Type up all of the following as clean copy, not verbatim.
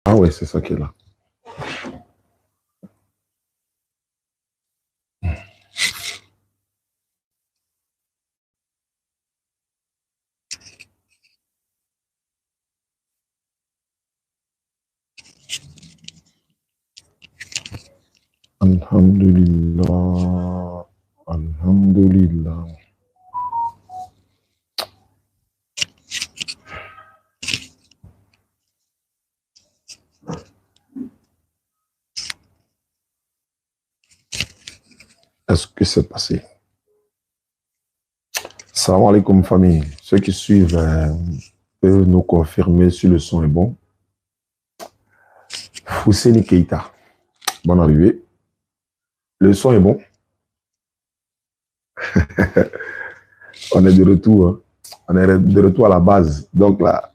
Ah ouais, c'est ça qui est là. Alhamdulillah. Alhamdulillah. Est-ce que c'est passé? Salam alaikum famille. Ceux qui suivent peuvent nous confirmer si le son est bon. Fousseni Keita, bonne arrivée. Le son est bon. On est de retour. Hein. On est de retour à la base. Donc là,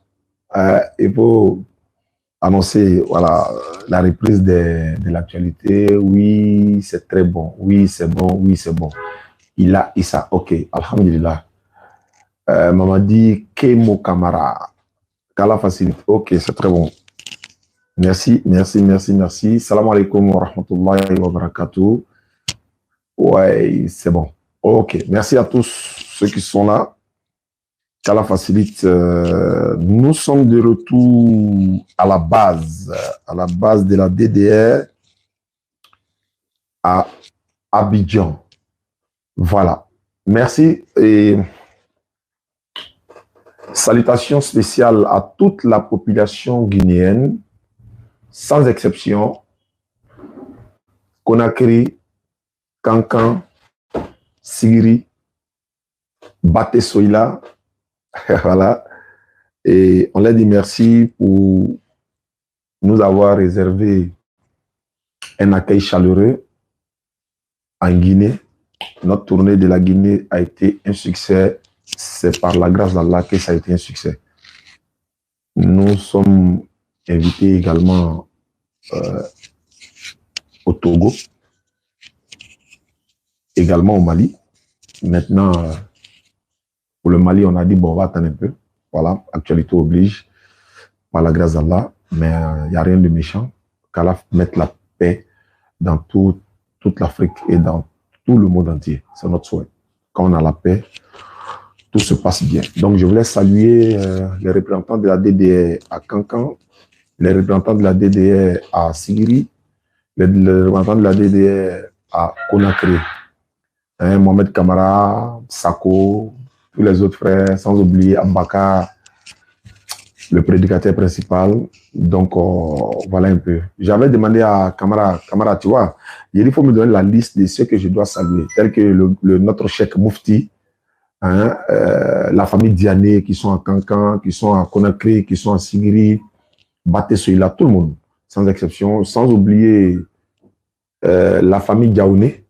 il faut annoncer voilà, la reprise de l'actualité. Oui, c'est très bon. Oui, c'est bon. Oui, c'est bon. Il a Issa. OK. Alhamdulillah. Mamadi Kemo Kamara. Kala facilite. OK, c'est très bon. Merci, merci, merci, merci. Salam alaikum wa rahmatullahi wa barakatuh. Ouais, c'est bon. OK. Merci à tous ceux qui sont là. Qu'Allah facilite. Nous sommes de retour à la base de la DDR à Abidjan. Voilà. Merci et salutations spéciales à toute la population guinéenne, sans exception. Conakry, Kankan, Sigiri, Baté Soila. Voilà. Et on leur dit merci pour nous avoir réservé un accueil chaleureux en Guinée. Notre tournée de la Guinée a été un succès. C'est par la grâce d'Allah que ça a été un succès. Nous sommes invités également au Togo, également au Mali. Maintenant, pour le Mali, on a dit, bon, on va attendre un peu. Voilà, actualité oblige, par la grâce d'Allah. Mais il n'y a rien de méchant. Qu'Allah mette la paix dans toute l'Afrique et dans tout le monde entier. C'est notre souhait. Quand on a la paix, tout se passe bien. Donc, je voulais saluer les représentants de la DDR à Kankan, les représentants de la DDR à Sigiri, les représentants de la DDR à Conakry. Hein, Mohamed Kamara, Sako, tous les autres frères, sans oublier Ambaka, le prédicateur principal. Donc, voilà un peu. J'avais demandé à Kamara, tu vois, il faut me donner la liste de ceux que je dois saluer, tels que notre cheikh Moufti, hein, la famille Diané qui sont à Kankan, qui sont à Conakry, qui sont à Sigiri, Baté Soila, tout le monde, sans exception, sans oublier la famille Diaouné.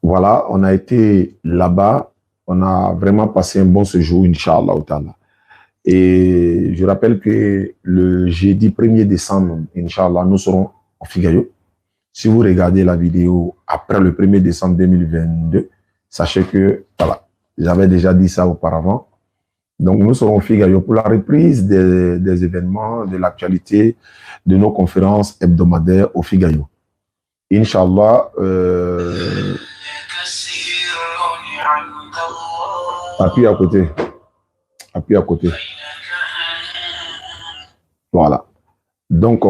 Voilà, on a été là-bas, on a vraiment passé un bon séjour, Inch'Allah. Et je rappelle que le jeudi 1er décembre, Inch'Allah, nous serons au Figayo. Si vous regardez la vidéo après le 1er décembre 2022, sachez que, voilà, j'avais déjà dit ça auparavant. Donc, nous serons au Figayo pour la reprise des événements, de l'actualité, de nos conférences hebdomadaires au Figayo. Inch'Allah, appui à côté. Appui à côté. Voilà. Donc,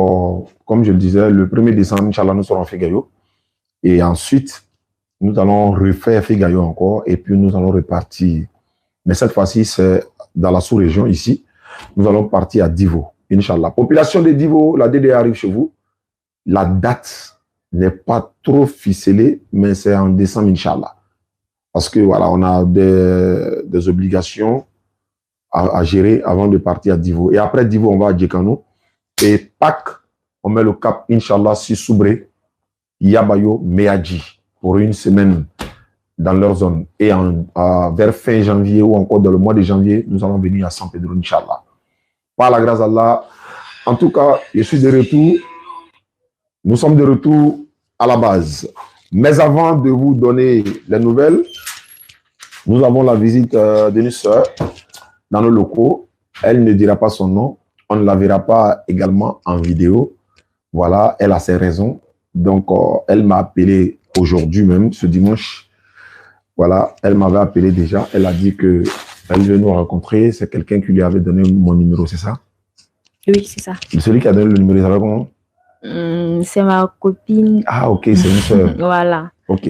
comme je le disais, le 1er décembre, Inch'Allah, nous serons au Figayo. Et ensuite, nous allons refaire Figayo encore et puis nous allons repartir. Mais cette fois-ci, c'est dans la sous-région ici. Nous allons partir à Divo, Inch'Allah. Population de Divo, la DDR arrive chez vous. La date n'est pas trop ficelée, mais c'est en décembre, Inch'Allah. Parce que voilà, on a des obligations à gérer avant de partir à Divo. Et après Divo, on va à Djekano. Et Pâques, on met le cap, Inch'Allah, sur Soubré, Yabayo, Meadji, pour une semaine dans leur zone. Et vers fin janvier ou encore dans le mois de janvier, nous allons venir à San Pedro, Inch'Allah. Par la grâce d'Allah. En tout cas, je suis de retour. Nous sommes de retour à la base. Mais avant de vous donner les nouvelles, nous avons la visite d'une sœur dans nos locaux. Elle ne dira pas son nom. on ne la verra pas également en vidéo. Voilà, elle a ses raisons. Donc, elle m'a appelé aujourd'hui même, ce dimanche. Voilà, elle m'avait appelé déjà. Elle a dit que elle veut nous rencontrer. C'est quelqu'un qui lui avait donné mon numéro, c'est ça? Oui, c'est ça. Celui qui a donné le numéro, il s'appelle comment? C'est ma copine. Ah, ok, c'est une soeur. Voilà. Ok.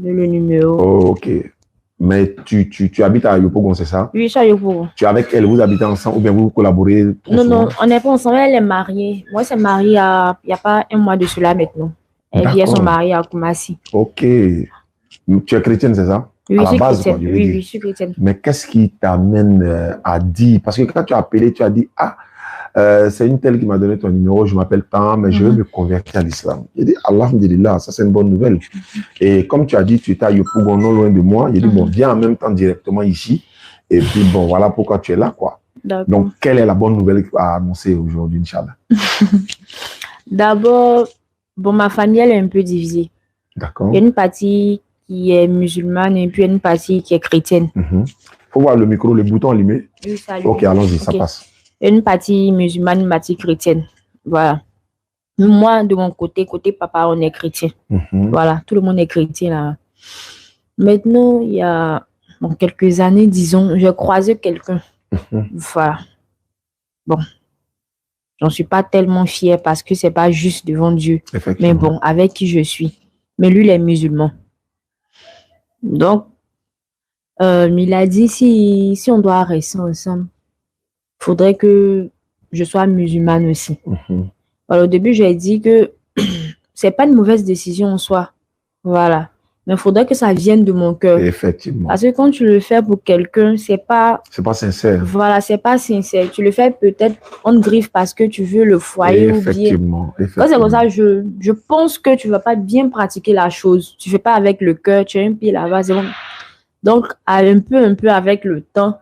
Le numéro. Oh, ok. Mais tu habites à Yopougon, c'est ça? Oui, je suis à Yopougon. Tu es avec elle, vous habitez ensemble ou bien vous collaborez? Non, on n'est pas ensemble. Elle est mariée. Moi, c'est mariée il n'y a pas un mois de cela maintenant. Elle vient son mari à Koumassi. Ok. Tu es chrétienne, c'est ça? Oui, à la base, quoi, oui, je suis chrétienne. Mais qu'est-ce qui t'amène à dire? Parce que quand tu as appelé, tu as dit, c'est une telle qui m'a donné ton numéro, je m'appelle tant, mais je veux me convertir à l'islam. J'ai dit, Alhamdulillah, ça c'est une bonne nouvelle. Et comme tu as dit, tu étais à Yopougon, non loin de moi, j'ai dit, bon, viens en même temps directement ici. Et puis, bon, voilà pourquoi tu es là, quoi. Donc, quelle est la bonne nouvelle à annoncer aujourd'hui, Inch'Allah? D'abord, bon, ma famille, elle est un peu divisée. D'accord. Il y a une partie qui est musulmane et puis une partie qui est chrétienne. Faut voir le micro, le bouton allumé. Oui, ça allume. Ok, allons-y, ça passe. Une partie musulmane, une partie chrétienne. Voilà. Moi, de mon côté papa, on est chrétien. Voilà, tout le monde est chrétien là. Maintenant, il y a quelques années, disons, j'ai croisé quelqu'un. Voilà. Bon. J'en suis pas tellement fière parce que c'est pas juste devant Dieu. Mais bon, avec qui je suis. Mais lui, il est musulman. Donc, il a dit si on doit rester ensemble, il faudrait que je sois musulmane aussi. Alors, au début, j'ai dit que c'est pas une mauvaise décision en soi. Voilà. Mais il faudrait que ça vienne de mon cœur. Effectivement. Parce que quand tu le fais pour quelqu'un, c'est pas sincère. Voilà, c'est pas sincère. Tu le fais peut-être en griffe parce que tu veux le foyer ou bien. Quand c'est comme ça, je pense que tu vas pas bien pratiquer la chose. Tu fais pas avec le cœur, tu as un pied là-bas, c'est bon. Donc, un peu avec le temps,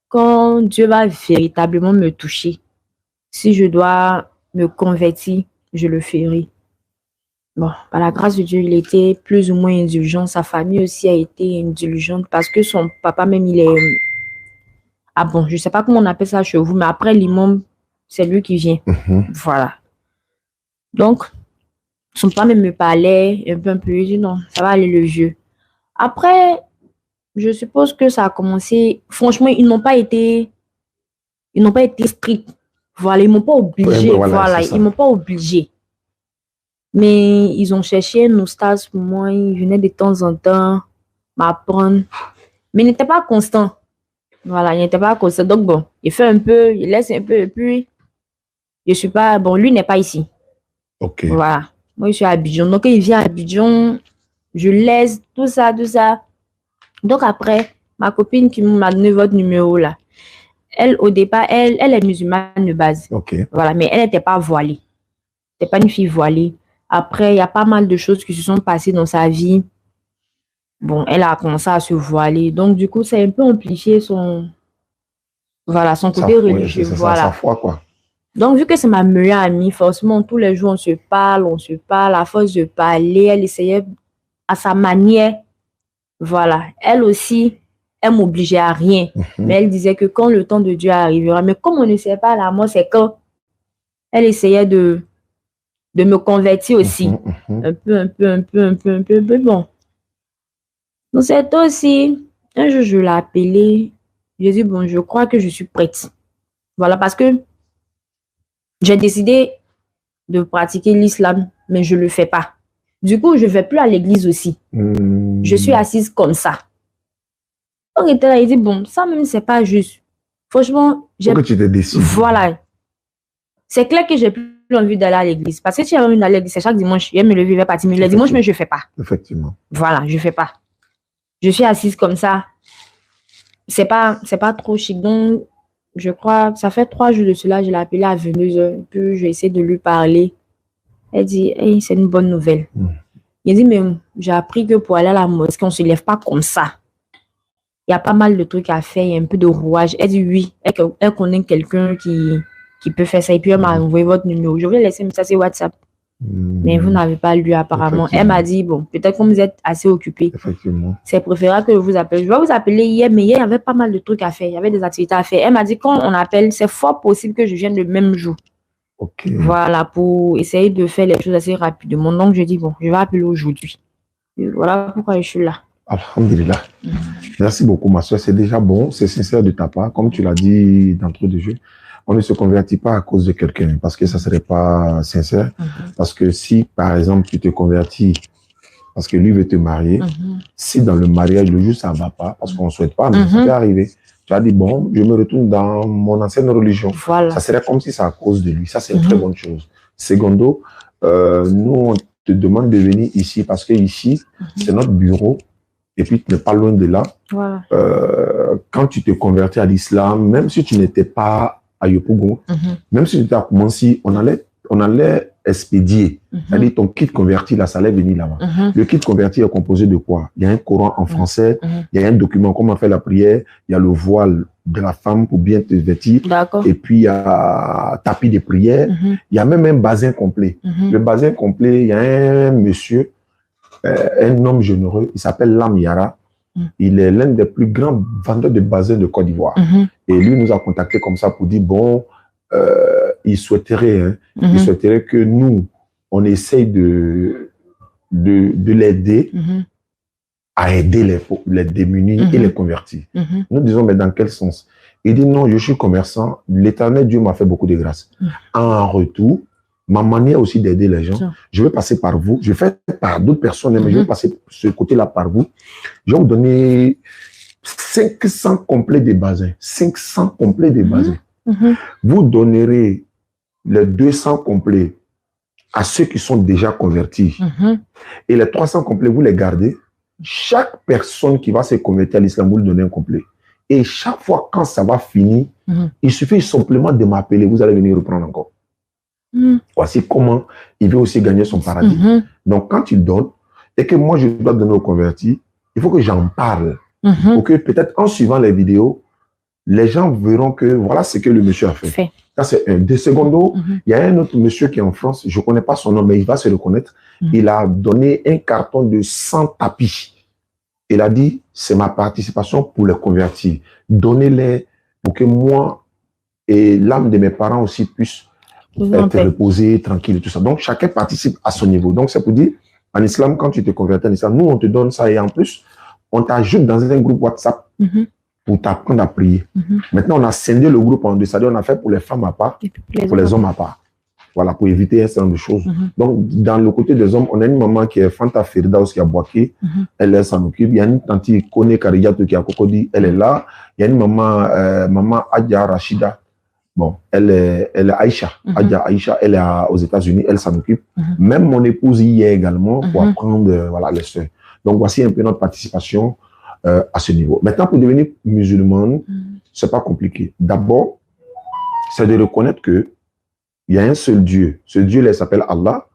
quand Dieu va véritablement me toucher, si je dois me convertir, je le ferai. Bon, par la grâce de Dieu, il était plus ou moins indulgent. Sa famille aussi a été indulgente parce que son papa même, il est... Ah bon, je sais pas comment on appelle ça chez vous, mais après l'imam, c'est lui qui vient. Voilà. Donc, son papa même me parlait un peu. Il dit non, ça va aller le vieux. Après, je suppose que ça a commencé... Franchement, ils n'ont pas été stricts. Voilà, ils m'ont pas obligé. Voilà, ils m'ont pas obligé. Mais ils ont cherché un oustaz pour moi. Ils venaient de temps en temps m'apprendre. Mais ils n'étaient pas constants. Voilà, il n'était pas constant. Donc bon, il fait un peu, il laisse un peu. Et puis, je suis pas... Bon, lui n'est pas ici. Ok. Voilà. Moi, je suis à Abidjan. Donc, il vient à Abidjan. Je laisse tout ça. Donc après, ma copine qui m'a donné votre numéro là, elle, au départ, elle est musulmane de base. Ok. Voilà, mais elle n'était pas voilée. Elle n'était pas une fille voilée. Après, il y a pas mal de choses qui se sont passées dans sa vie. Bon, elle a commencé à se voiler. Donc, du coup, c'est un peu amplifié son côté religieux. Voilà. Sa foi, quoi. Donc, vu que c'est ma meilleure amie, forcément, tous les jours, on se parle. À force de parler, elle essayait à sa manière. Voilà. Elle aussi, elle m'obligeait à rien. Mais elle disait que quand le temps de Dieu arrivera, mais comme on ne sait pas la mort, c'est quand elle essayait de me convertir aussi. Un peu, bon. Donc, c'est aussi, un jour, je l'ai appelée. J'ai dit, bon, je crois que je suis prête. Voilà, parce que j'ai décidé de pratiquer l'islam, mais je ne le fais pas. Du coup, je ne vais plus à l'église aussi. Je suis assise comme ça. Donc, il était là, il dit, bon, ça même, c'est pas juste. Franchement, j'ai... Pourquoi tu t'es décidé? Voilà. C'est clair que j'ai plus envie d'aller à l'église. Parce que si j'avais envie d'aller à l'église, c'est chaque dimanche, je vais me lever, je vais partir. Mais le dimanche, mais je ne fais pas. Effectivement. Voilà, je ne fais pas. Je suis assise comme ça. C'est pas trop chic. Donc, je crois, ça fait 3 jours de cela, je l'ai appelée à 22h. Puis, j'ai essayé de lui parler. Elle dit, hey, c'est une bonne nouvelle. Il dit, mais j'ai appris que pour aller à la mosquée, on ne se lève pas comme ça. Il y a pas mal de trucs à faire, il y a un peu de rouage. Elle dit oui, elle connaît quelqu'un qui peut faire ça. Et puis, elle m'a envoyé votre numéro. Je vais laisser un message sur WhatsApp. Mais vous n'avez pas lu apparemment. Elle m'a dit, bon, peut-être comme vous êtes assez occupé. Effectivement. C'est préférable que je vous appelle. Je vais vous appeler hier, mais hier, il y avait pas mal de trucs à faire. Il y avait des activités à faire. Elle m'a dit, quand on appelle, c'est fort possible que je vienne le même jour. Ok. Voilà, pour essayer de faire les choses assez rapidement. Donc, je dis, bon, je vais appeler aujourd'hui. Voilà pourquoi je suis là. Alhamdulillah. Merci beaucoup, ma soeur. C'est déjà bon, c'est sincère de ta part. Comme tu l'as dit d'entrée de jeu, on ne se convertit pas à cause de quelqu'un parce que ça ne serait pas sincère. Parce que si, par exemple, tu te convertis parce que lui veut te marier, si dans le mariage, le jour, ça ne va pas, parce qu'on ne souhaite pas, mais ça peut arriver. Tu as dit, bon, je me retourne dans mon ancienne religion. Voilà. Ça serait comme si c'est à cause de lui. Ça, c'est une très bonne chose. Secondo, nous, on te demande de venir ici parce que ici, c'est notre bureau. Et puis, tu n'es pas loin de là. Voilà. Quand tu te convertis à l'islam, même si tu n'étais pas à Yopougon, même si tu étais à Koumansi, on allait expédier. C'est-à-dire, ton kit converti, là, ça allait venir là-bas. Le kit converti est composé de quoi? Il y a un Coran en français, il y a un document, comment faire la prière, il y a le voile de la femme pour bien te vêtir. Et puis, il y a tapis de prière. Il y a même un basin complet. Le basin complet, il y a un monsieur, un homme généreux, il s'appelle Lam Yara. Il est l'un des plus grands vendeurs de basins de Côte d'Ivoire. Et lui nous a contactés comme ça pour dire, bon, il souhaiterait que nous, on essaye de l'aider à aider les démunis et les convertis. Nous disons, mais dans quel sens? Il dit, non, je suis commerçant, l'Éternel Dieu m'a fait beaucoup de grâce. En retour, ma manière aussi d'aider les gens, je vais passer par vous, je vais faire par d'autres personnes, mais je vais passer ce côté-là par vous. Je vais vous donner 500 complets de bassins. 500 complets de bassins. Vous donnerez les 200 complets à ceux qui sont déjà convertis. Et les 300 complets, vous les gardez. Chaque personne qui va se convertir à l'islam, vous lui donnez un complet. Et chaque fois, quand ça va finir, il suffit simplement de m'appeler, vous allez venir reprendre encore. Voici comment il veut aussi gagner son paradis. Donc, quand il donne, et que moi, je dois donner aux convertis, il faut que j'en parle. Pour que peut-être en suivant les vidéos, les gens verront que voilà ce que le monsieur a fait. Ça, c'est un. De secondo, il y a un autre monsieur qui est en France, je ne connais pas son nom, mais il va se reconnaître. Il a donné un carton de 100 tapis. Il a dit, c'est ma participation pour les convertis. Donnez-les pour que moi et l'âme de mes parents aussi puissent être reposé, tranquille et tout ça. Donc, chacun participe à son niveau. Donc, c'est pour dire, en islam, quand tu te convertis en islam, nous, on te donne ça et en plus, on t'ajoute dans un groupe WhatsApp pour t'apprendre à prier. Maintenant, on a scindé le groupe en deux. C'est-à-dire, on a fait pour les femmes à part, pour les hommes à part. Voilà, pour éviter un certain nombre de choses. Donc, dans le côté des hommes, on a une maman qui est Fanta Firdaus qui a Boaké. Elle s'en occupe. Il y a une tante Kone Kariyato qui a Kokodi. Elle est là. Il y a une maman, maman Adja Rachida. Bon, elle est Aïcha. Adja Aïcha, elle est aux États-Unis. Elle s'en occupe. Même mon épouse y est également pour apprendre voilà, les soeurs. Donc, voici un peu notre participation à ce niveau. Maintenant, pour devenir musulmane, c'est pas compliqué. D'abord, c'est de reconnaître que il y a un seul Dieu. Ce Dieu-là s'appelle Allah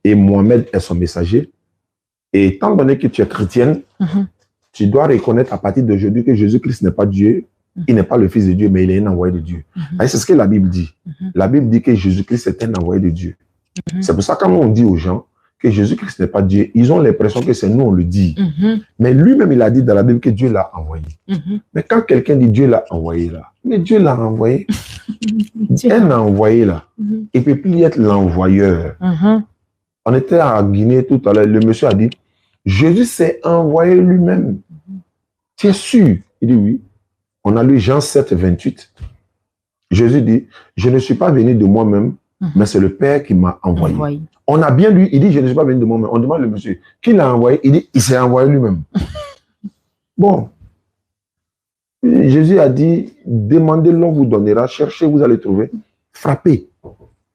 et Mohamed est son messager. Et étant donné que tu es chrétienne, tu dois reconnaître à partir d'aujourd'hui que Jésus-Christ n'est pas Dieu, il n'est pas le Fils de Dieu, mais il est un envoyé de Dieu. C'est ce que la Bible dit. La Bible dit que Jésus-Christ est un envoyé de Dieu. C'est pour ça que quand on dit aux gens que Jésus-Christ n'est pas Dieu, ils ont l'impression que c'est nous, on le dit. Mais lui-même, il a dit dans la Bible que Dieu l'a envoyé. Mais quand quelqu'un dit Dieu l'a envoyé là, mais Dieu l'a envoyé. Un envoyé là, il ne peut plus être l'envoyeur. On était à Guinée tout à l'heure, le monsieur a dit, Jésus s'est envoyé lui-même. Tu es sûr? Il dit oui. On a lu Jean 7, 28. Jésus dit, je ne suis pas venu de moi-même, mais c'est le Père qui m'a envoyé. On a bien lu, il dit, je ne suis pas venu de moi-même. On demande le monsieur, qui l'a envoyé? Il dit, il s'est envoyé lui-même. Bon. Jésus a dit, demandez, l'on vous donnera, cherchez, vous allez trouver, frappez,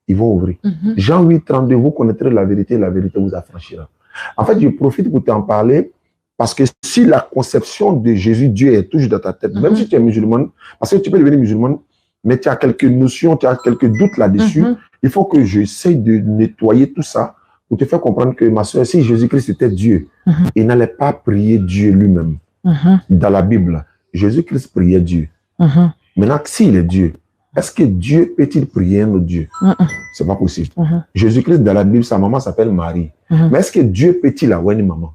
ils vont ouvrir. Jean 8, 32, vous connaîtrez la vérité vous affranchira. En fait, je profite pour t'en parler, parce que si la conception de Jésus, Dieu est toujours dans ta tête, même si tu es musulman, parce que tu peux devenir musulman, mais tu as quelques notions, tu as quelques doutes là-dessus, il faut que j'essaye de nettoyer tout ça pour te faire comprendre que, ma soeur, si Jésus-Christ était Dieu, il n'allait pas prier Dieu lui-même. Dans la Bible, Jésus-Christ priait Dieu. Maintenant, s'il est Dieu, Est-ce que Dieu peut-il prier un autre Dieu? C'est pas possible. Jésus-Christ, dans la Bible, sa maman s'appelle Marie. Mais est-ce que Dieu peut-il avoir une maman?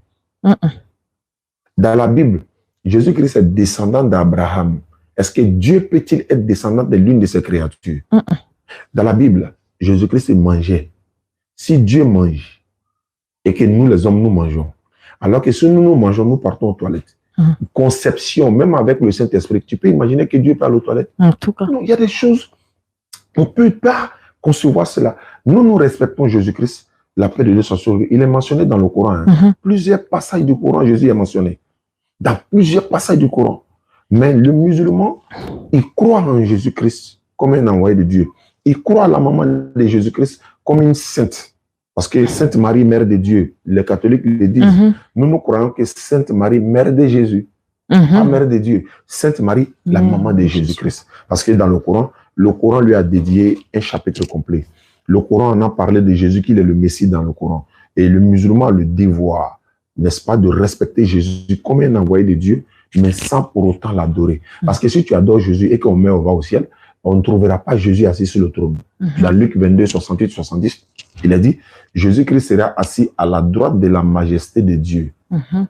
Dans la Bible, Jésus-Christ est descendant d'Abraham. Est-ce que Dieu peut-il être descendant de l'une de ses créatures? Dans la Bible, Jésus-Christ mangeait. Si Dieu mange et que nous, les hommes, nous mangeons, alors que si nous mangeons, nous partons aux toilettes. Conception, même avec le Saint-Esprit, tu peux imaginer que Dieu parle aux toilettes? En tout cas. Non, il y a des choses, on ne peut pas concevoir cela. Nous respectons Jésus-Christ, la paix de Dieu soit sur lui. Il est mentionné dans le Coran. Plusieurs passages du Coran, Jésus est mentionné. Dans plusieurs passages du Coran. Mais le musulman, il croit en Jésus-Christ comme un envoyé de Dieu. Il croit à la maman de Jésus-Christ comme une sainte. Parce que Sainte Marie, mère de Dieu, les catholiques le disent. Nous croyons que Sainte Marie, mère de Jésus, pas mère de Dieu. Sainte Marie, la maman de Jésus-Christ. Parce que dans le Coran lui a dédié un chapitre complet. Le Coran en a parlé de Jésus, qu'il est le Messie dans le Coran. Et le musulman a le devoir, n'est-ce pas, de respecter Jésus comme un envoyé de Dieu, mais sans pour autant l'adorer. Parce que si tu adores Jésus et qu'on meurt, on va au ciel, on ne trouvera pas Jésus assis sur le trône. Dans Luc 22, 68, 70, il a dit, Jésus-Christ sera assis à la droite de la majesté de Dieu.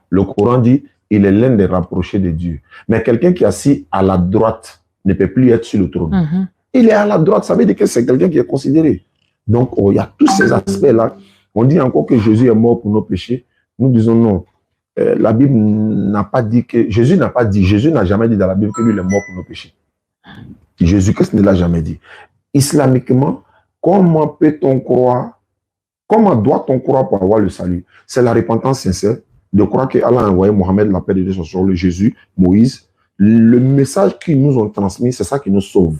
Le Coran dit, il est l'un des rapprochés de Dieu. Mais quelqu'un qui est assis à la droite ne peut plus être sur le trône. Il est à la droite, ça veut dire que c'est quelqu'un qui est considéré. Donc, il y a tous ces aspects-là. On dit encore que Jésus est mort pour nos péchés. Nous disons non. La Bible n'a pas dit que... Jésus n'a jamais dit dans la Bible que lui, il est mort pour nos péchés. Jésus-Christ ne l'a jamais dit. Islamiquement, comment peut-on croire, comment doit-on croire pour avoir le salut? C'est la repentance sincère de croire qu'Allah a envoyé Mohammed, la paix de Dieu soit sur lui, Jésus, Moïse. Le message qu'ils nous ont transmis, c'est ça qui nous sauve.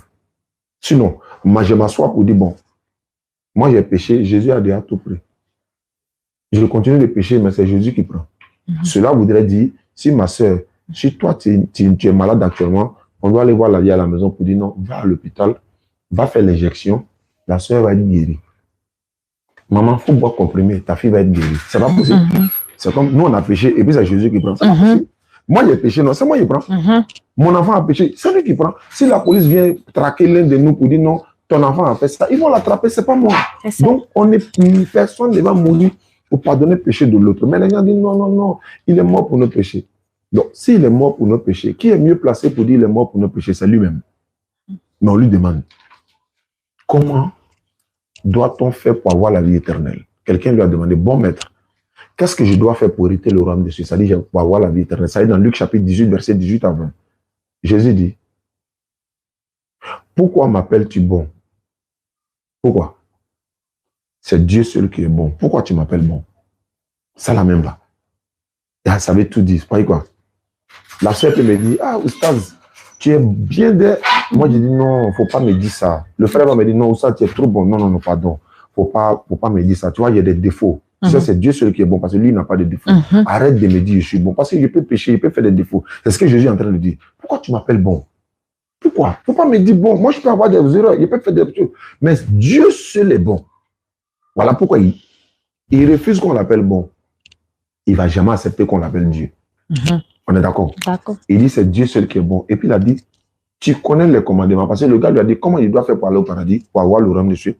Sinon, moi je m'assois pour dire, bon, moi j'ai péché, Jésus a déjà tout pris. Je continue de pécher, mais c'est Jésus qui prend. Cela voudrait dire, si ma soeur, si toi tu es malade actuellement, on doit aller voir la vie à la maison pour dire non, va à l'hôpital, va faire l'injection, la soeur va être guérie. Maman, il faut boire comprimé, ta fille va être guérie. C'est pas possible. C'est comme nous on a péché et puis c'est Jésus qui prend. C'est pas possible. Moi j'ai péché, non, c'est moi qui prends. Mon enfant a péché, c'est lui qui prend. Si la police vient traquer l'un de nous pour dire non, ton enfant a fait ça, ils vont l'attraper, c'est pas moi. Donc personne ne va mourir pour pardonner le péché de l'autre. Mais les gens disent non, non, non, il est mort pour nos péchés. Donc, s'il est mort pour nos péchés, qui est mieux placé pour dire qu'il est mort pour nos péchés? C'est lui-même. Mais on lui demande, comment doit-on faire pour avoir la vie éternelle? Quelqu'un lui a demandé, bon maître, qu'est-ce que je dois faire pour hériter le royaume de Dieu? Ça dit, pour avoir la vie éternelle. Ça dit dans Luc chapitre 18, verset 18 à 20. Jésus dit, pourquoi m'appelles-tu bon? Pourquoi? C'est Dieu seul qui est bon. Pourquoi tu m'appelles bon? Ça la même là. Et ça veut tout dire. Pas quoi? La soeur me dit, ah, Oustaz, tu es bien de... Moi, je dis, non, il ne faut pas me dire ça. Le frère va me dire, non, Oustaz, tu es trop bon. Non, non, non, pardon. Il ne faut pas me dire ça. Tu vois, il y a des défauts. Ça, c'est Dieu seul qui est bon, parce que lui, il n'a pas de défauts. Arrête de me dire, je suis bon, parce que je peux pécher, je peux faire des défauts. C'est ce que Jésus est en train de dire. Pourquoi tu m'appelles bon? Pourquoi? Il ne faut pas me dire bon. Moi, je peux avoir des erreurs, je peux faire des choses. Mais Dieu seul est bon. Voilà pourquoi il refuse qu'on l'appelle bon. Il ne va jamais accepter qu'on l'appelle Dieu. On est d'accord? D'accord. Il dit, c'est Dieu seul qui est bon. Et puis il a dit, tu connais les commandements. Parce que le gars lui a dit, comment il doit faire pour aller au paradis, pour avoir le royaume de Dieu?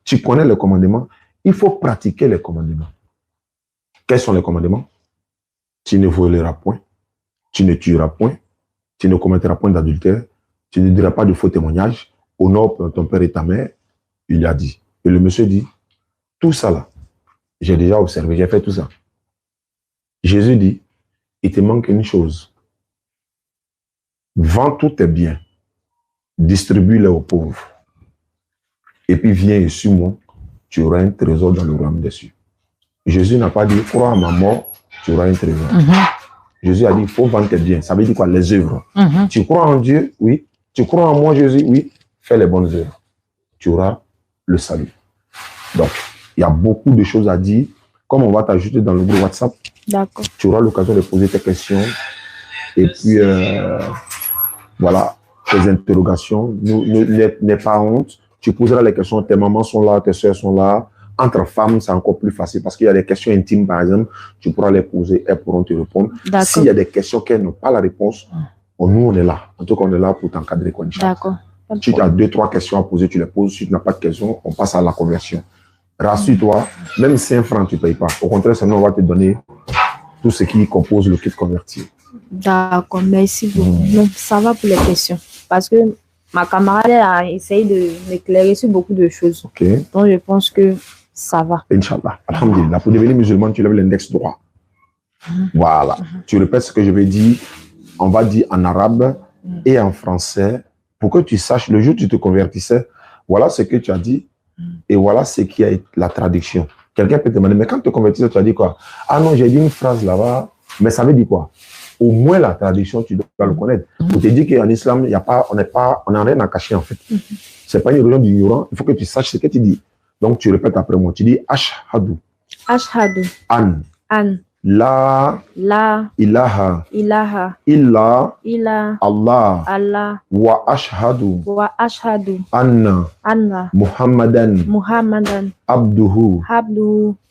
Tu connais les commandements. Il faut pratiquer les commandements. Quels sont les commandements? Tu ne voleras point. Tu ne tueras point. Tu ne commettras point d'adultère. Tu ne diras pas de faux témoignages. Honore ton père et ta mère. Il a dit. Et le monsieur dit, tout ça là, j'ai déjà observé, j'ai fait tout ça. Jésus dit, il te manque une chose. Vends tous tes biens, distribue-les aux pauvres. Et puis viens et suis-moi, tu auras un trésor dans le royaume des cieux. Jésus n'a pas dit, crois à ma mort, tu auras un trésor. Jésus a dit, il faut vendre tes biens. Ça veut dire quoi? Les œuvres. Tu crois en Dieu? Oui. Tu crois en moi, Jésus? Oui. Fais les bonnes œuvres. Tu auras le salut. Donc, il y a beaucoup de choses à dire. Comme on va t'ajouter dans le groupe WhatsApp, tu auras l'occasion de poser tes questions. Et puis, voilà, tes interrogations. N'aie pas honte. Tu poseras les questions. Tes mamans sont là, tes soeurs sont là. Entre femmes, c'est encore plus facile parce qu'il y a des questions intimes, par exemple. Tu pourras les poser, elles pourront te répondre. S'il y a des questions qu'elles n'ont pas la réponse, nous, on est là. En tout cas, on est là pour t'encadrer. D'accord. Si tu as 2-3 questions à poser, tu les poses. Si tu n'as pas de questions, on passe à la conversion. Rassure-toi, même 5 francs, tu ne payes pas. Au contraire, sinon, on va te donner tout ce qui compose le kit converti. D'accord, merci beaucoup. Donc, ça va pour les questions. Parce que ma camarade a essayé de m'éclairer sur beaucoup de choses. Okay. Donc, je pense que ça va. Inch'Allah. Alhamdulillah. Pour devenir musulman, tu lèves l'index droit. Voilà. Tu répètes ce que je vais dire. On va dire en arabe et en français pour que tu saches le jour où tu te convertissais. Voilà ce que tu as dit et voilà ce qui est la traduction. Quelqu'un peut te demander, mais quand tu te convertissais, tu as dit quoi? Ah non, j'ai dit une phrase là-bas, mais ça veut dire quoi? Au moins la traduction, tu dois le connaître. Pour te dire qu'en islam, on n'a rien à cacher en fait. C'est pas une religion d'ignorant. Il faut que tu saches ce que tu dis. Donc tu répètes après moi. Tu dis ashhadu. Ashhadu. An. La ilaha illa Allah wa ashhadu anna Muhammadan abduhu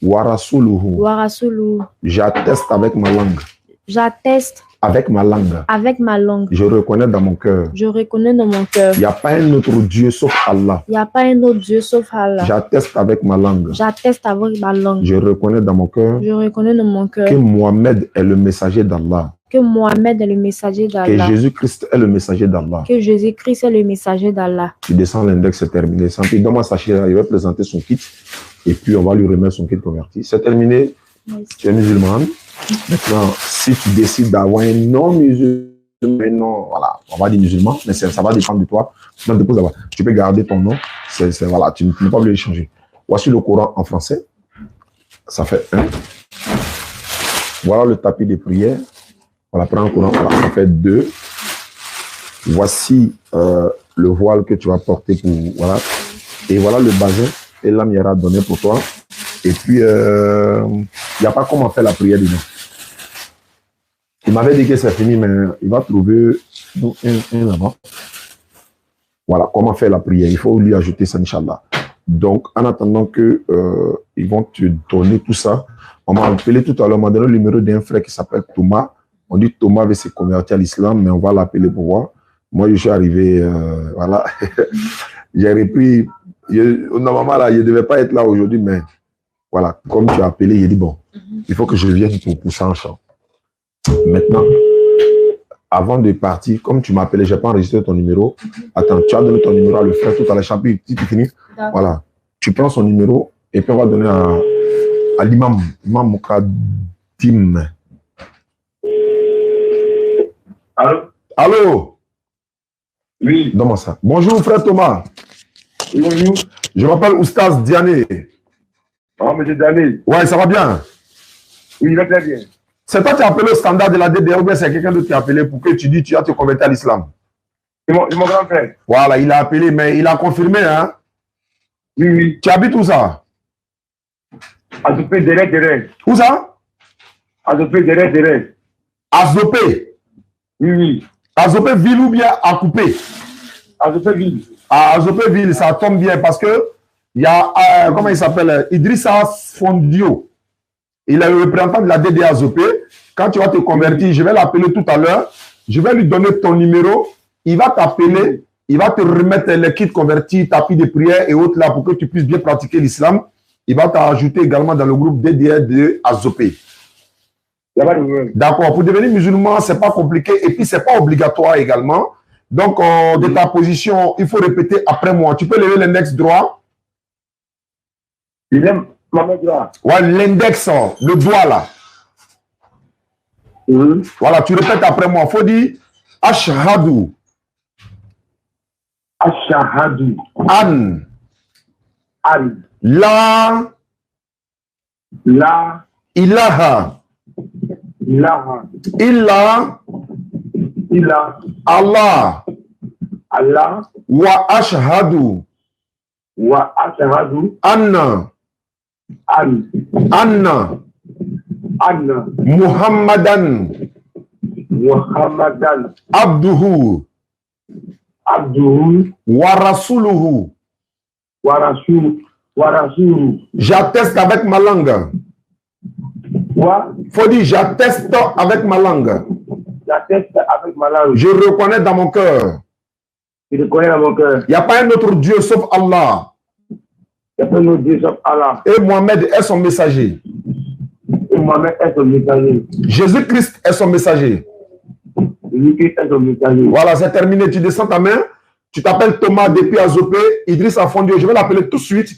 wa rasuluhu. J'atteste avec ma langue. J'atteste avec ma langue. Avec ma langue. Je reconnais dans mon cœur. Je reconnais dans mon cœur. Il n'y a pas un autre Dieu sauf Allah. Il n'y a pas un autre Dieu sauf Allah. J'atteste avec ma langue. J'atteste avec ma langue. Je reconnais dans mon cœur. Je reconnais dans mon cœur. Que Mohammed est le messager d'Allah. Que Mohammed est le messager d'Allah. Que Jésus-Christ est le messager d'Allah. Que Jésus-Christ est le messager d'Allah. Tu descends l'index, c'est terminé. Puis donne-moi sa chérie, il va présenter son kit. Et puis on va lui remettre son kit converti. C'est terminé. Merci. Tu es musulmane. Maintenant, si tu décides d'avoir un non-musulman, voilà, on va dire musulman, mais ça va dépendre de toi. Tu peux garder ton nom. Voilà, tu ne peux pas le changer. Voici le Coran en français. Ça fait 1. Voilà le tapis de prière. Voilà, prends un Coran, voilà, ça fait 2. Voici le voile que tu vas porter pour, voilà. Et voilà le bazin et l'amiera donné pour toi. Et puis, il n'y a pas comment faire la prière dedans. Il m'avait dit que c'est fini, mais il va trouver un là-bas. Voilà, comment faire la prière. Il faut lui ajouter ça, Inch'Allah. Donc, en attendant que ils vont te donner tout ça, on m'a appelé tout à l'heure, on m'a donné le numéro d'un frère qui s'appelle Thomas. On dit Thomas veut se convertir à l'islam, mais on va l'appeler pour voir. Moi, je suis arrivé, voilà. J'ai repris. Normalement, là, il ne devait pas être là aujourd'hui, mais voilà, comme tu as appelé, il dit bon, il faut que je vienne pour ça en champ. Maintenant, avant de partir, comme tu m'as appelé, je n'ai pas enregistré ton numéro. Attends, tu as donné ton numéro à le frère tout à l'heure, chapitre, tu finis. Voilà, tu prends son numéro et puis on va donner à l'imam, Imam Mokadim. Allô? Allô? Oui. Donne-moi ça. Bonjour, frère Thomas. Bonjour. Je m'appelle Oustaz Diané. Ah, monsieur Diané. Ouais, ça va bien? Oui, il va très bien. C'est toi qui as appelé au standard de la DDR ou bien c'est quelqu'un d'autre qui a appelé pour que tu dis tu as te convertir à l'islam? C'est mon grand frère. Voilà, il a appelé, mais il a confirmé, hein? Oui, oui. Tu habites où ça? Azopé, derrière. Où ça? Azopé, derrière. Azopé? Oui, oui. Azopé ville ou bien à couper? Azopé ville. À Azopé ville, ça tombe bien parce que il y a, comment il s'appelle? Idrissa Fondio. Il est le représentant de la DDA Azopé. Quand tu vas te convertir, je vais l'appeler tout à l'heure. Je vais lui donner ton numéro. Il va t'appeler. Il va te remettre les kits convertis, tapis de prière et autres là pour que tu puisses bien pratiquer l'islam. Il va t'ajouter également dans le groupe DDA de Azopé. D'accord. Pour devenir musulman, c'est pas compliqué et puis c'est pas obligatoire également. Donc, de ta position, il faut répéter après moi. Tu peux lever l'index droit. Il aime ma main droite. Ouais, l'index, le doigt là. Voilà, tu répètes après moi. Il faut dire Ashhadu. Ashhadu. An. La. Ilaha. Illa. Allah. Wa ashhadu. Anna. Muhammadan. Abduhu. Wa rasuluhu. J'atteste avec ma langue. Faut dire j'atteste avec ma langue. J'atteste avec ma langue. Je reconnais dans mon cœur. Je te connais dans mon cœur. Il n'y a pas un autre Dieu sauf Allah. Il n'y a pas un autre Dieu sauf Allah. Et Mohamed est son messager. Et Mohamed est son messager. Jésus-Christ est son messager. Jésus-Christ est son messager. Voilà, c'est terminé. Tu descends ta main. Tu t'appelles Thomas depuis Azopé. Idriss Afondio. Je vais l'appeler tout de suite.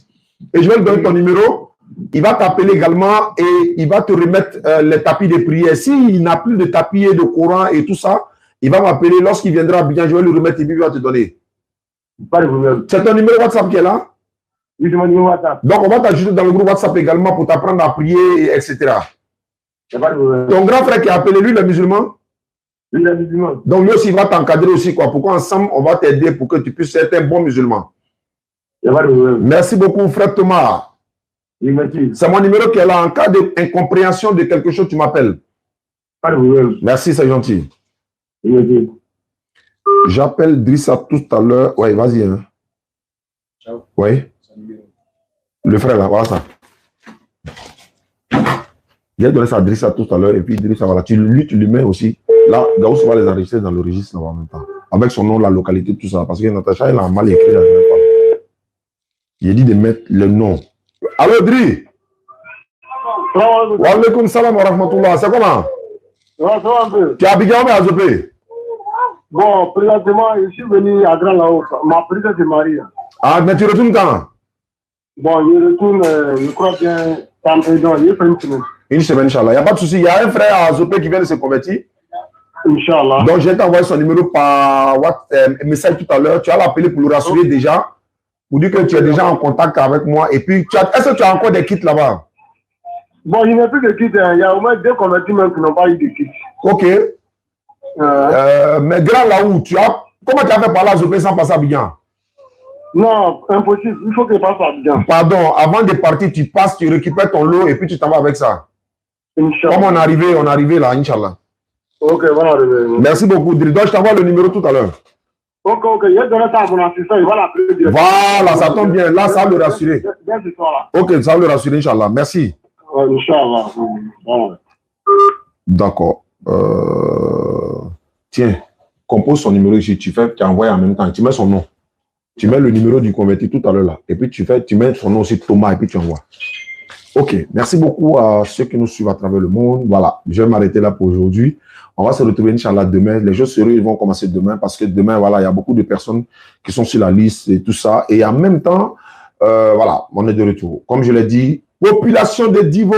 Et je vais lui donner ton numéro. Il va t'appeler également et il va te remettre les tapis de prière. S'il n'a plus de tapis et de Coran et tout ça, il va m'appeler. Lorsqu'il viendra bien, je vais lui remettre et puis il va te donner. Pas de problème. C'est ton numéro WhatsApp qui est là? Oui, c'est mon numéro WhatsApp. Donc, on va t'ajouter dans le groupe WhatsApp également pour t'apprendre à prier, etc. Il n'y a pas de problème. Ton grand frère qui a appelé, lui, le musulman? Lui, il est musulman. Donc, lui aussi, il va t'encadrer aussi, quoi. Pourquoi ensemble, on va t'aider pour que tu puisses être un bon musulman. Il n'y a pas de problème. Merci beaucoup, frère Thomas. Oui, merci. C'est mon numéro qui est là. En cas d'incompréhension de quelque chose, tu m'appelles. Pas de problème. Merci, c'est gentil. Oui, merci. J'appelle Drissa tout à l'heure. Oui, vas-y. Hein. Ciao. Oui. Le frère là, voilà ça. J'ai donné ça à Drissa tout à l'heure et puis Drissa, voilà. Lui, tu lui mets aussi. Là, Gaouss va les enregistrer dans le registre là, en même temps. Avec son nom, la localité, tout ça. Parce que Natacha, elle a mal écrit là. Il a dit de mettre le nom. Allô, Dri? Wa alaikum salam wa rahmatullah. C'est comment? Ça va un peu. Tu es à Abidjan ou à Azopé? Bon, présentement, je suis venu à Grand Laos. Ma petite se marie. Ah, mais tu retournes quand? Bon, je retourne, je crois bien, dans il fait une semaine. Une semaine, Inch'Allah. Il n'y a pas de souci. Il y a un frère à Azopé qui vient de se convertir. Inch'Allah. Donc, je vais t'envoyer son numéro par message tout à l'heure. Tu vas l'appeler pour le rassurer déjà. Pour dire que tu es déjà en contact avec moi. Et puis, est-ce que tu as encore des kits là-bas? Bon, il n'y a plus de kits. Il y a au moins 2 convertis même qui n'ont pas eu de kits. Ok. Mais grand là-haut, comment tu as fait par là, Azopé sans passer à Abidjan? Non, impossible. Il faut que je passe à Abidjan. Pardon, avant de partir, tu passes, tu récupères ton lot et puis tu t'en vas avec ça. Inch'Allah. Comme on est arrivé là, Inch'Allah. Ok, voilà. Merci beaucoup, Dri. Donc, je t'envoie le numéro tout à l'heure. Ok, je vais donner ça à mon assistant. Il va l'appeler directement. Voilà, ça tombe bien. Là, ça va le rassurer. Bien ce soir là. Ok, ça va le rassurer, Inch'Allah. Merci. Inch'Allah. Voilà. D'accord. Tiens, compose son numéro ici. Tu envoies en même temps. Tu mets son nom. Tu mets le numéro du converti tout à l'heure là. Et puis tu mets son nom aussi, Thomas, et puis tu envoies. Ok, merci beaucoup à ceux qui nous suivent à travers le monde. Voilà, je vais m'arrêter là pour aujourd'hui. On va se retrouver, Inch'Allah, demain. Les jeux sérieux, ils vont commencer demain parce que demain, voilà, il y a beaucoup de personnes qui sont sur la liste et tout ça. Et en même temps, voilà, on est de retour. Comme je l'ai dit, population de Divo,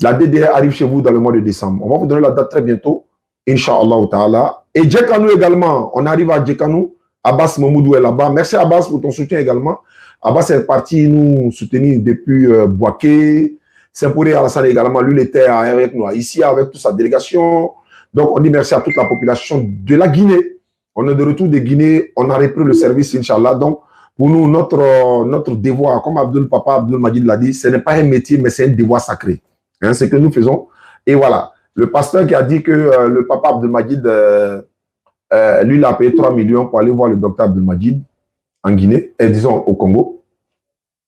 la DDR arrive chez vous dans le mois de décembre. On va vous donner la date très bientôt, Inch'Allah ta'ala. Et Djekanou également, on arrive à Djekanou. Abbas Mamoudou est là-bas. Merci Abbas pour ton soutien également. Abbas est parti nous soutenir depuis Boaké. Saint-Pouré Alassane également, lui, il était avec nous ici avec toute sa délégation. Donc, on dit merci à toute la population de la Guinée. On est de retour de Guinée. On a repris le service, Inch'Allah. Donc, pour nous, notre devoir, comme Papa Abdul Majid l'a dit, ce n'est pas un métier, mais c'est un devoir sacré. Hein, c'est ce que nous faisons. Et voilà. Le pasteur qui a dit que le Papa Abdul Majid, lui, il a payé 3 millions pour aller voir le docteur Abdul Majid en Guinée, et disons au Congo.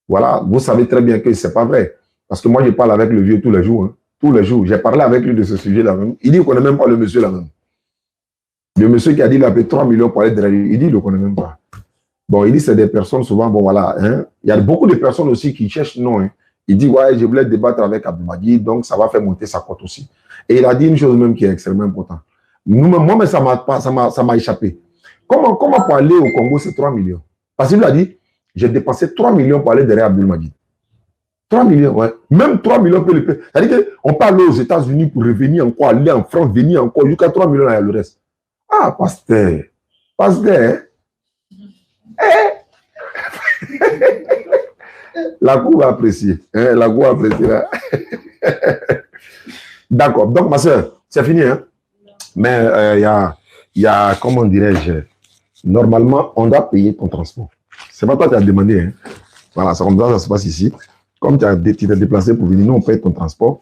Voilà. Vous savez très bien que ce n'est pas vrai. Parce que moi, je parle avec le vieux tous les jours. Hein. Tous les jours. J'ai parlé avec lui de ce sujet-là même. Il dit qu'il ne connaît même pas le monsieur là même. Le monsieur qui a dit qu'il a payé 3 millions pour aller derrière lui, il dit qu'il ne le connaît même pas. Bon, il dit que c'est des personnes souvent, bon voilà. Hein. Il y a beaucoup de personnes aussi qui cherchent non. Hein. Il dit, ouais, je voulais débattre avec Abdul Majid, donc ça va faire monter sa cote aussi. Et il a dit une chose même qui est extrêmement importante. Moi, mais ça m'a échappé. Comment pour aller au Congo, c'est 3 millions? Parce qu'il a dit, j'ai dépensé 3 millions pour aller derrière Abdul Majid. 3 millions, ouais. Même 3 millions peut le payer. C'est-à-dire qu'on peut aller aux États-Unis pour revenir encore, aller en France, venir encore, jusqu'à 3 millions, il y a le reste. Ah, pasteur. Pasteur. La cour va apprécier. Hein? La cour va apprécier. D'accord. Donc, ma soeur, c'est fini. Hein? Mais il y a, comment dirais-je, normalement, on doit payer ton transport. C'est pas toi qui as demandé. Hein? Voilà, c'est comme ça se passe ici. Comme tu t'es déplacé pour venir, nous, on paye ton transport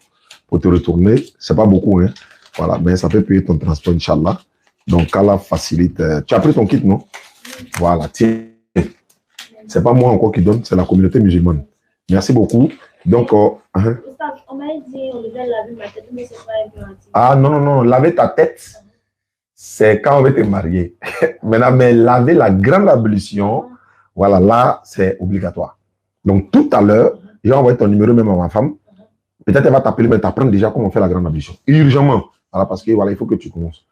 pour te retourner. C'est pas beaucoup. Hein? Voilà, mais ça peut payer ton transport, Inch'Allah. Donc, Allah facilite. Tu as pris ton kit, non? Voilà, tiens. C'est pas moi encore qui donne, c'est la communauté musulmane. Merci beaucoup. Donc, on m'a dit, on devait laver ma tête, mais c'est pas impératif. Ah non, laver ta tête, c'est quand on va te marier. Maintenant, mais laver la grande ablution, voilà, là, c'est obligatoire. Donc, tout à l'heure, j'ai envoyé ton numéro même à ma femme. Peut-être elle va t'appeler, mais t'apprendre déjà comment on fait la grande ablution. Urgemment. Voilà, parce que voilà, il faut que tu commences.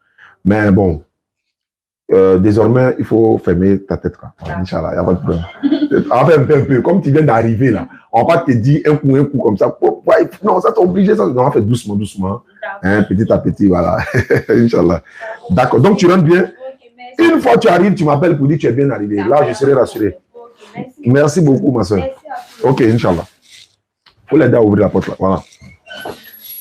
Mais bon, désormais, il faut fermer ta tête. Voilà, Inch'Allah, il n'y a pas de problème. Enfin, un peu, comme tu viens d'arriver là, on va pas te dire un coup comme ça. Non, ça t'es obligé. Ça. Non, on va faire doucement, doucement. Hein, petit à petit, voilà. Inch'Allah. D'accord, donc tu rentres bien. Une fois que tu arrives, tu m'appelles pour dire que tu es bien arrivé. Là, je serai rassuré. Merci beaucoup, ma soeur. Ok, Inch'Allah. Il faut l'aider à ouvrir la porte là. Voilà.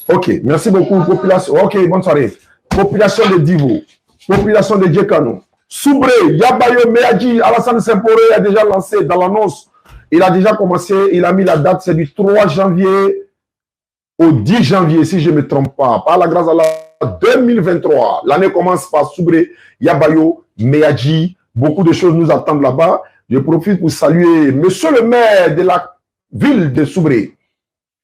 Ok, merci beaucoup, population. Ok, bonne soirée. Population de Divo, population de Djekano, Soubré, Yabayo, Meadji, Alassane Sempore a déjà lancé dans l'annonce. Il a déjà commencé, il a mis la date, c'est du 3 janvier au 10 janvier, si je ne me trompe pas. Par la grâce à Allah, 2023. L'année commence par Soubré, Yabayo, Meadji. Beaucoup de choses nous attendent là-bas. Je profite pour saluer monsieur le maire de la ville de Soubré.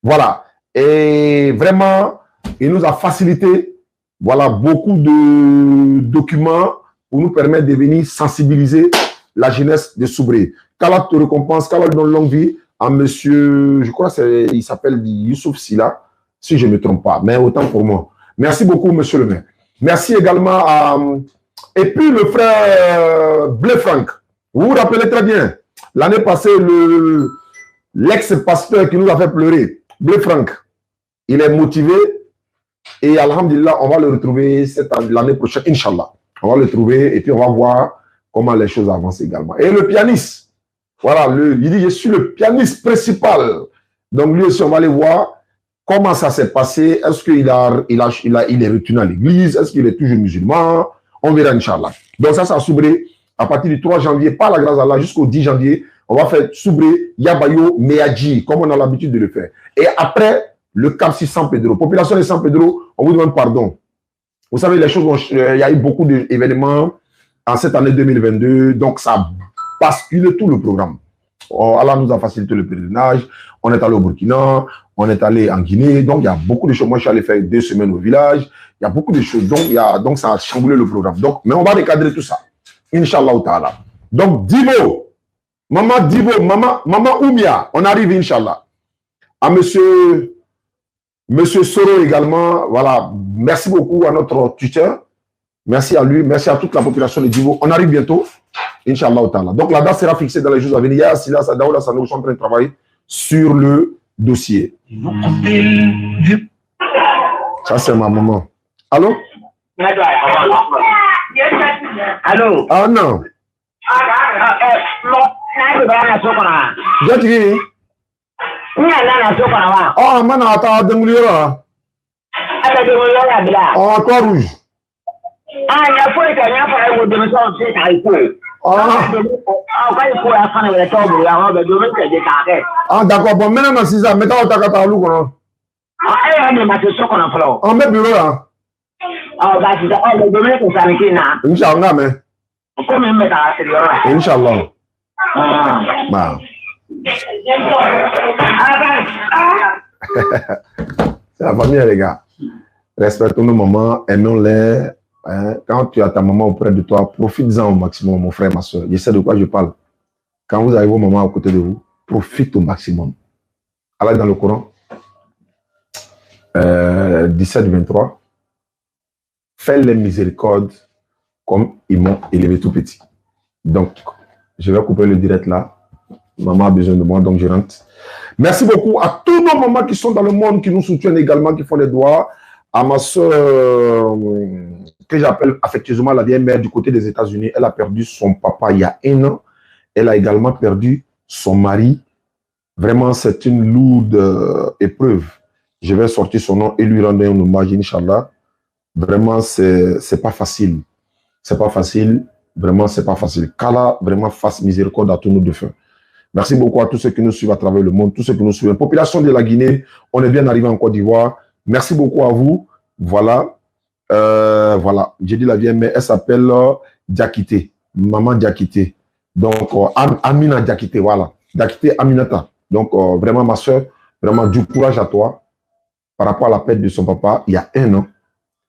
Voilà. Et vraiment, il nous a facilité voilà, beaucoup de documents pour nous permettre de venir sensibiliser la jeunesse de Soubré. Qu'Allah te récompense, qu'Allah donne longue vie à monsieur, je crois qu'il s'appelle Youssouf Silla, si je ne me trompe pas, mais autant pour moi. Merci beaucoup, monsieur le maire. Merci également à... Et puis le frère Blé Franck, vous vous rappelez très bien, l'année passée, l'ex-pasteur qui nous a fait pleurer, Blé Franck, il est motivé et alhamdulillah, on va le retrouver l'année prochaine, Inch'Allah. On va le trouver et puis on va voir comment les choses avancent également. Et le pianiste, voilà, il dit, je suis le pianiste principal. Donc lui aussi, on va aller voir comment ça s'est passé. Est-ce qu'il est retourné à l'église? Est-ce qu'il est toujours musulman? On verra, Inch'Allah. Donc ça a Soubré à partir du 3 janvier, par la grâce d'Allah, jusqu'au 10 janvier. On va faire Soubré, Yabayo, Meadji, comme on a l'habitude de le faire. Et après, le Cap 6 San Pedro. Population de San Pedro, on vous demande pardon. Vous savez, les choses, il y a eu beaucoup d'événements en cette année 2022, donc ça a basculé tout le programme. Allah nous a facilité le pèlerinage, on est allé au Burkina, on est allé en Guinée, donc il y a beaucoup de choses. Moi, je suis allé faire 2 semaines au village, il y a beaucoup de choses, donc ça a chamboulé le programme. Donc, mais on va recadrer tout ça, Inch'Allah ta'ala. Donc, Divo, Maman Oumia, on arrive, Inch'Allah. À monsieur Soro également, voilà, merci beaucoup à notre tuteur. Merci à lui, merci à toute la population de Divo. On arrive bientôt, Inch'Allah ta'ala. Donc la date sera fixée dans les jours à venir. Yaya Sila, Daouda Sanou sont en train de travailler sur le dossier. Ça, c'est ma maman. Allô? Allô? Ah non. J'ai dit. Oh, man, attends, Dengulira. Oh, toi rouge. Ah, d'accord, bon, maintenant, c'est ça. Maintenant, on t'a qu'à parler. On met bureau là. Inch'Allah, mais. Inch'Allah. Bah. C'est la famille, les gars. Respectons nos mamans, aimons-les. Hein? Quand tu as ta maman auprès de toi, profite-en au maximum, mon frère, ma soeur. Je sais de quoi je parle. Quand vous avez vos mamans à côté de vous, profite au maximum. Allah dans le Coran, 17-23, fais les miséricordes comme ils m'ont élevé tout petit. Donc, je vais couper le direct là. Maman a besoin de moi, donc je rentre. Merci beaucoup à tous nos mamans qui sont dans le monde, qui nous soutiennent également, qui font les doigts. À ma soeur, que j'appelle affectueusement la vieille mère du côté des États-Unis. Elle a perdu son papa il y a 1 an. Elle a également perdu son mari. Vraiment, c'est une lourde épreuve. Je vais sortir son nom et lui rendre un hommage, Inch'Allah. Vraiment, c'est pas facile. C'est pas facile. Vraiment, c'est pas facile. Qu'Allah vraiment fasse miséricorde à tous nos défunts. Merci beaucoup à tous ceux qui nous suivent à travers le monde, tous ceux qui nous suivent. Population de la Guinée, on est bien arrivé en Côte d'Ivoire. Merci beaucoup à vous. Voilà. Voilà. J'ai dit la vieille mère, elle s'appelle Diakité. Maman Diakité. Donc, Amina Diakité, voilà. Diakité Aminata. Donc, vraiment, ma soeur, vraiment du courage à toi par rapport à la perte de son papa il y a 1 an.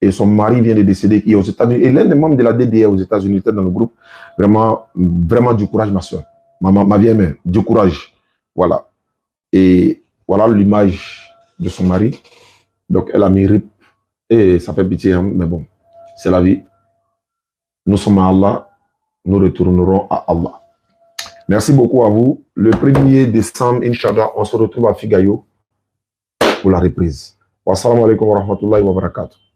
et son mari vient de décéder, qui est aux États-Unis. Et l'un des membres de la DDR aux États-Unis était dans le groupe. Vraiment, vraiment du courage, ma soeur. Ma vieille mère, du courage. Voilà. Et voilà l'image de son mari. Donc, elle a mis RIP. Et ça fait pitié, hein, mais bon, c'est la vie. Nous sommes à Allah. Nous retournerons à Allah. Merci beaucoup à vous. Le 1er décembre, Inch'Allah, on se retrouve à Figayo pour la reprise. Wassalamu alaikum wa rahmatullahi wa barakatuh.